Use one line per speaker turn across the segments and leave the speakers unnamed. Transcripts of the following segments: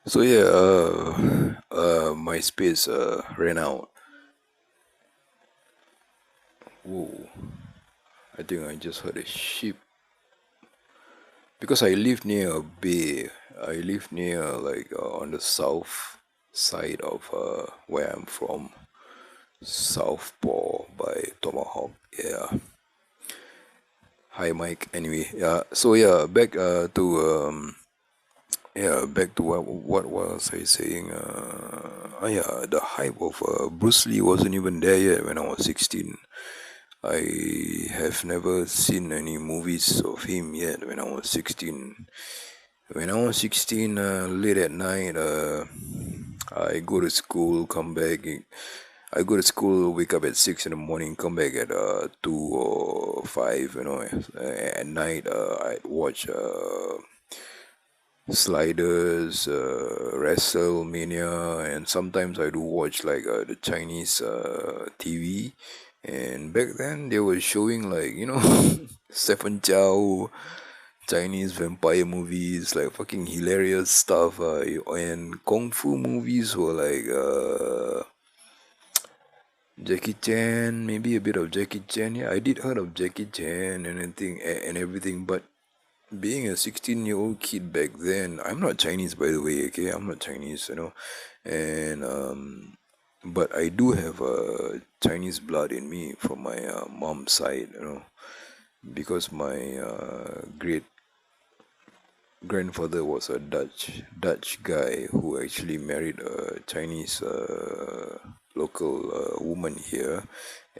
So yeah, my space ran out. Whoa! I think I just heard a sheep because I live near a bay. I live near on the south side of where I'm from, Southpaw by Tomahawk. Yeah. Hi, Mike. Anyway, yeah. So yeah, back to what was I saying? Yeah, the hype of Bruce Lee wasn't even there yet when I was 16. I have never seen any movies of him yet when I was 16. When I was 16, late at night, I go to school, come back. I go to school, wake up at 6 in the morning, come back at 2 or 5, At night, I watch Sliders, WrestleMania, and sometimes I do watch the Chinese TV. And back then they were showing Stephen Chow, Chinese vampire movies, like fucking hilarious stuff. And kung fu movies were Jackie Chan, maybe a bit of Jackie Chan. Yeah, I did heard of Jackie Chan and everything, but being a 16-year-old kid back then, I'm not Chinese by the way, okay? I'm not Chinese. And but I do have Chinese blood in me from my mom's side, because my great grandfather was a Dutch guy who actually married a Chinese local woman here,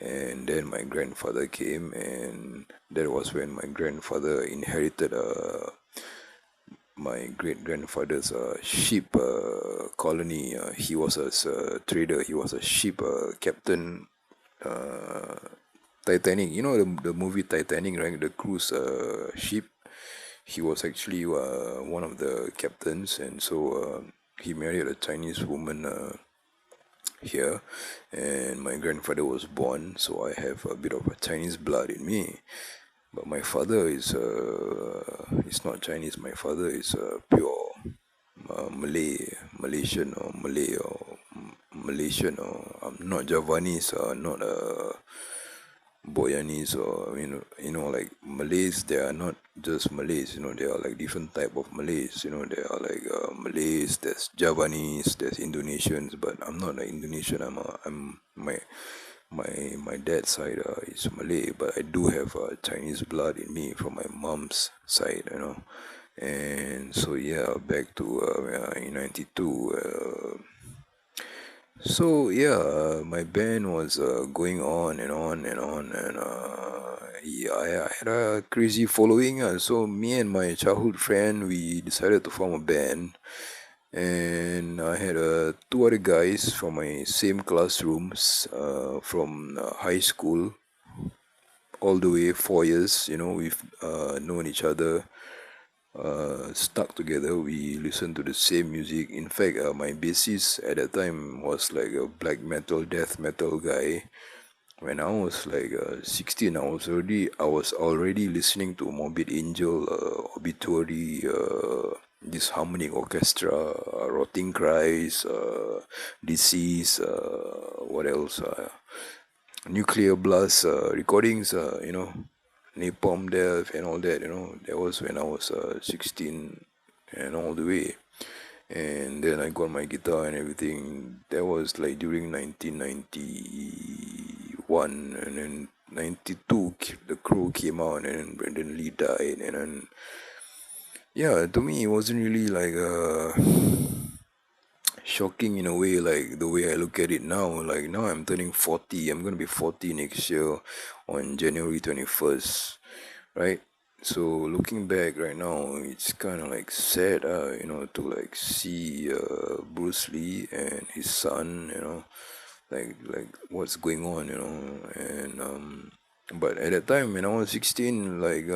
and then my grandfather came, and that was when my grandfather inherited my great grandfather's sheep colony. He was a trader. He was a ship captain. Uh, Titanic, the movie Titanic, right? The cruise ship. He was actually one of the captains, and so he married a Chinese woman here, and my grandfather was born. So I have a bit of a Chinese blood in me. But my father is not Chinese. My father is pure Malaysian or Malay or Malaysian or not Javanese, not Boyanese or like Malays. They are not just Malays. They are like different type of Malays. They are like Malays. There's Javanese. There's Indonesians. But I'm not an Indonesian. I'm my dad's side is Malay, but I do have Chinese blood in me from my mom's side. And so yeah, back to in '92. So yeah, my band was going on and on and on, and yeah, I had a crazy following. So me and my childhood friend, we decided to form a band, and I had two other guys from my same classrooms from high school all the way 4 years. We've known each other, stuck together. We listened to the same music. In fact, my bassist at that time was like a black metal, death metal guy. When I was 16, I was already listening to Morbid Angel, Obituary, this harmonic orchestra, Rotting Cries, Disease, what else? Nuclear Blast recordings, Napalm Death and all that. That was when I was 16 and all the way. And then I got my guitar and everything. That was like during 1991, and then 92 The Crow came out, and then Brandon Lee died, and then yeah, to me it wasn't really shocking in a way, like the way I look at it now. Like now I'm turning 40. I'm gonna be 40 next year on January 21st, right? So looking back right now, it's kind of like sad, to like see Bruce Lee and his son, like what's going on, and but at that time when I was 16, like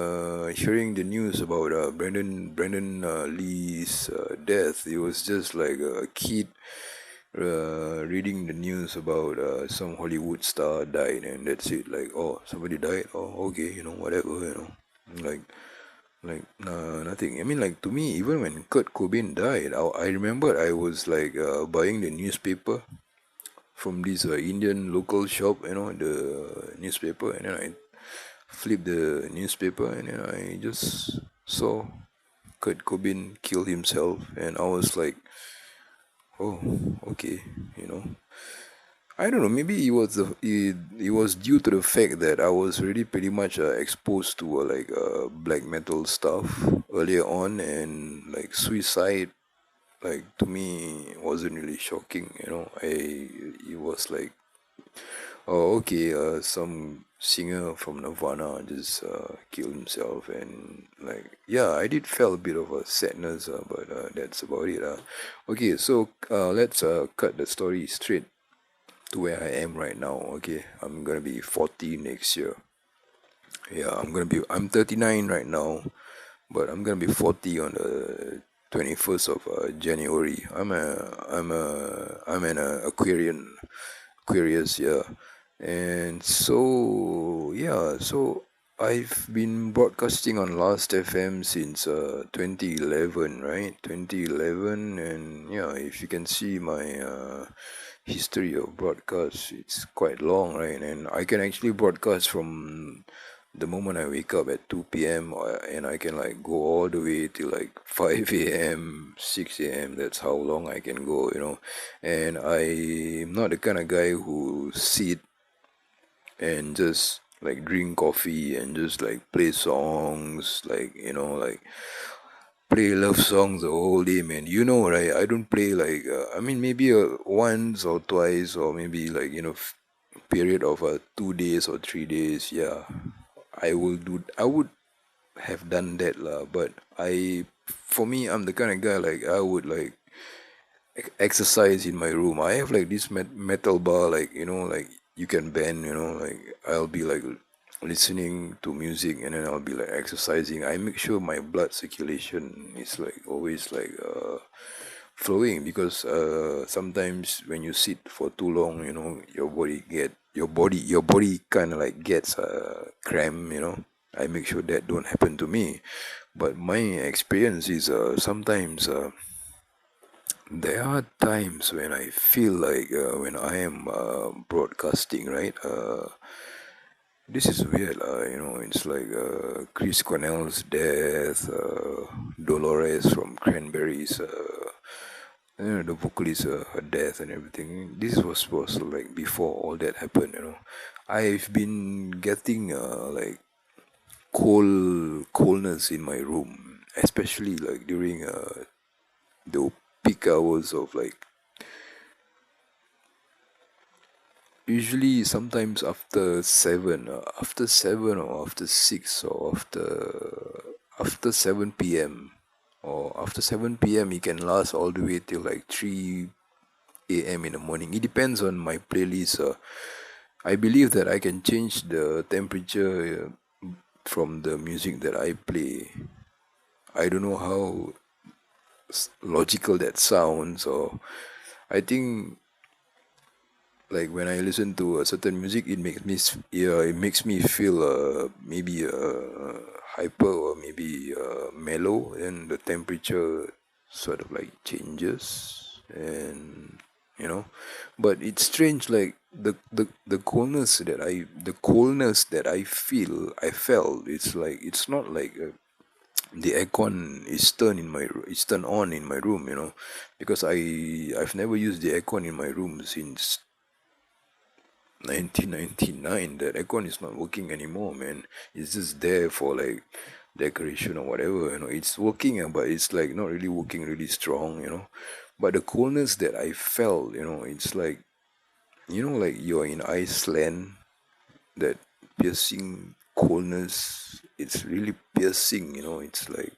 hearing the news about Brandon Lee's death, it was just like a kid reading the news about some Hollywood star died, and that's it. Like, oh, somebody died. Oh, okay, whatever. Like Like nothing. I mean, like to me, even when Kurt Cobain died, I remember I was like buying the newspaper from this Indian local shop, the newspaper, and then I flipped the newspaper, and then I just saw Kurt Cobain kill himself, and I was like, oh, okay, you know. I don't know. Maybe it was due to the fact that I was already pretty much exposed to black metal stuff earlier on, and like suicide, like to me wasn't really shocking. It was like, oh, okay, some singer from Nirvana just killed himself, and like, yeah, I did felt a bit of a sadness, but that's about it. Okay, so let's cut the story straight to where I am right now. Okay, I'm gonna be 40 next year. Yeah, I'm 39 right now, but I'm gonna be 40 on the 21st of January. I'm an Aquarius, yeah. And so, yeah, so I've been broadcasting on Last FM since 2011, right? 2011, and yeah, if you can see my history of broadcast, it's quite long, right? And I can actually broadcast from the moment I wake up at 2 p.m. And I can like go all the way to like 5 a.m., 6 a.m. That's how long I can go. And I'm not the kind of guy who sit and just like drink coffee and just like play songs, like play love songs the whole day, man. Right? I don't play like I mean maybe once or twice, or maybe like period of 2 days or 3 days. Yeah, I would have done that lah. But for me, I'm the kind of guy like I would like exercise in my room. I have like this metal bar, like like you can bend. Like I'll be like listening to music, and then I'll be like exercising. I make sure my blood circulation is like always like flowing, because sometimes when you sit for too long, your body kind of like gets cramp. I make sure that don't happen to me. But my experience is sometimes there are times when I feel like when I am broadcasting, right? This is weird, it's like Chris Cornell's death, Dolores from Cranberries, the vocalist, her death and everything. This was like before all that happened. I've been getting like coldness in my room, especially like during the peak hours of like usually sometimes after 7 or after 6 or after 7 p.m. or after 7 p.m. it can last all the way till like 3 a.m. in the morning. It depends on my playlist. I believe that I can change the temperature from the music that I play. I don't know how logical that sounds, or I think like when I listen to a certain music, it makes me feel maybe hyper or maybe mellow, and the temperature sort of like changes, and you know. But it's strange, like the coldness that I felt. It's like it's not like the aircon is turned on in my room, because I've never used the aircon in my room since 1999. That aircon is not working anymore, man. It's just there for like decoration or whatever. It's working, but it's like not really working really strong. But the coolness that I felt, it's like like you're in Iceland. That piercing coolness, it's really piercing. It's like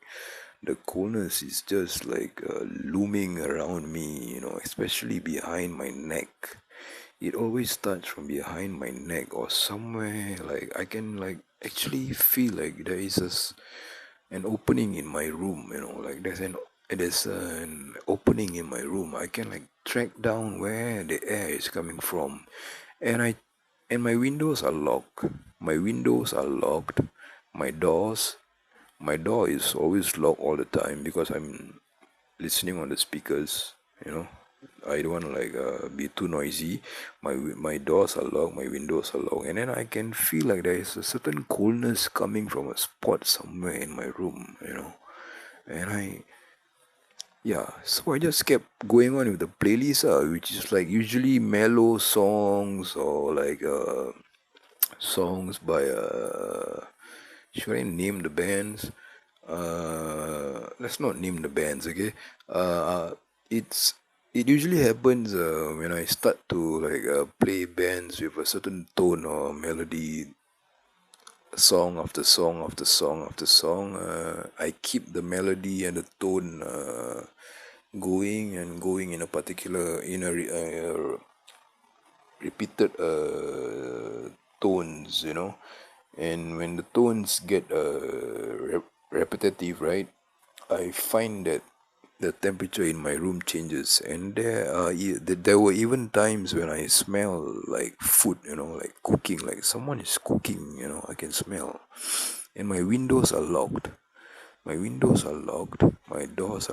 the coolness is just like looming around me. Especially behind my neck. It always starts from behind my neck or somewhere, like I can like actually feel like there is an opening in my room, like there's an opening in my room. I can like track down where the air is coming from. And I and my windows are locked. My windows are locked. My doors My door is always locked all the time because I'm listening on the speakers. You know, I don't want to like be too noisy. My doors are locked, my windows are locked, and then I can feel like there is a certain coldness coming from a spot somewhere in my room. And yeah, so I just kept going on with the playlist, which is like usually mellow songs or like songs by should I name the bands? Let's not name the bands, okay? It's it usually happens when I start to like play bands with a certain tone or melody, song after song after song after song. I keep the melody and the tone going and going in a particular repeated tones, and when the tones get repetitive, right, I find that the temperature in my room changes, and there were even times when I smell like food, like cooking, like someone is cooking, I can smell, and my windows are locked. My doors are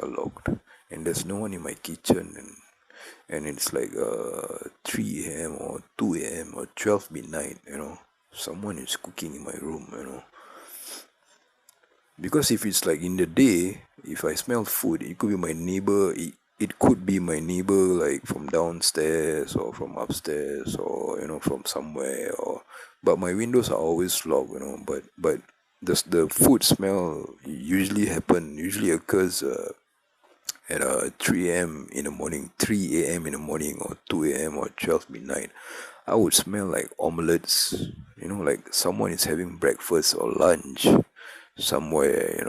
locked, and there's no one in my kitchen, and it's like 3 a.m. or 2 a.m. or 12 midnight, someone is cooking in my room, because if it's like in the day, if I smell food, it could be my neighbor. It could be my neighbor, like from downstairs or from upstairs, or from somewhere. Or but my windows are always locked, But the food smell usually occurs at 3 a.m. in the morning, 3 a.m. in the morning, or 2 a.m. or 12 midnight. I would smell like omelets, like someone is having breakfast or lunch somewhere,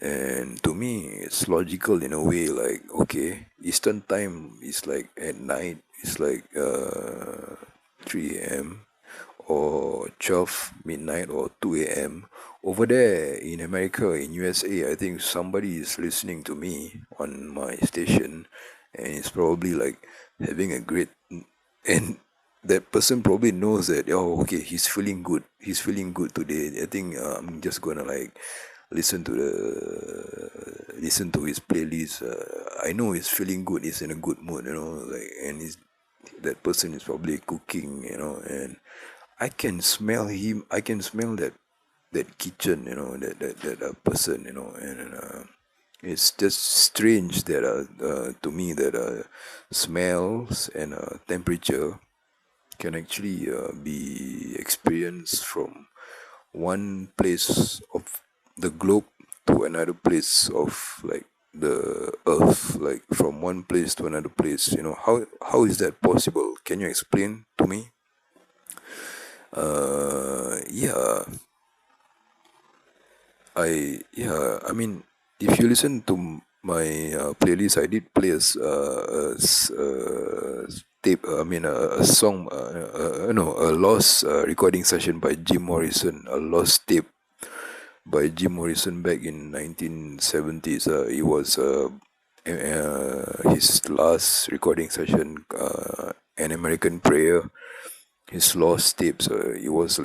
And to me, it's logical in a way, like, okay, Eastern time is like at night, it's like 3 a.m. or 12 midnight or 2 a.m. Over there in America, in USA, I think somebody is listening to me on my station, and it's probably like having a great, and that person probably knows that, oh, okay, he's feeling good today. I think I'm just gonna like listen to his playlist. I know he's feeling good, he's in a good mood, like, and he's that person is probably cooking, and I can smell him. I can smell that kitchen, that person, and it's just strange that to me that smells and temperature can actually be experienced from one place of the globe to another place of like the earth, like from one place to another place. How is that possible? Can you explain to me? Yeah, I mean, if you listen to my playlist, I did play tape. I mean, a song. No, a lost recording session by Jim Morrison. A lost tape by Jim Morrison back in 1970s. It was his last recording session. An American Prayer. His lost tapes. It was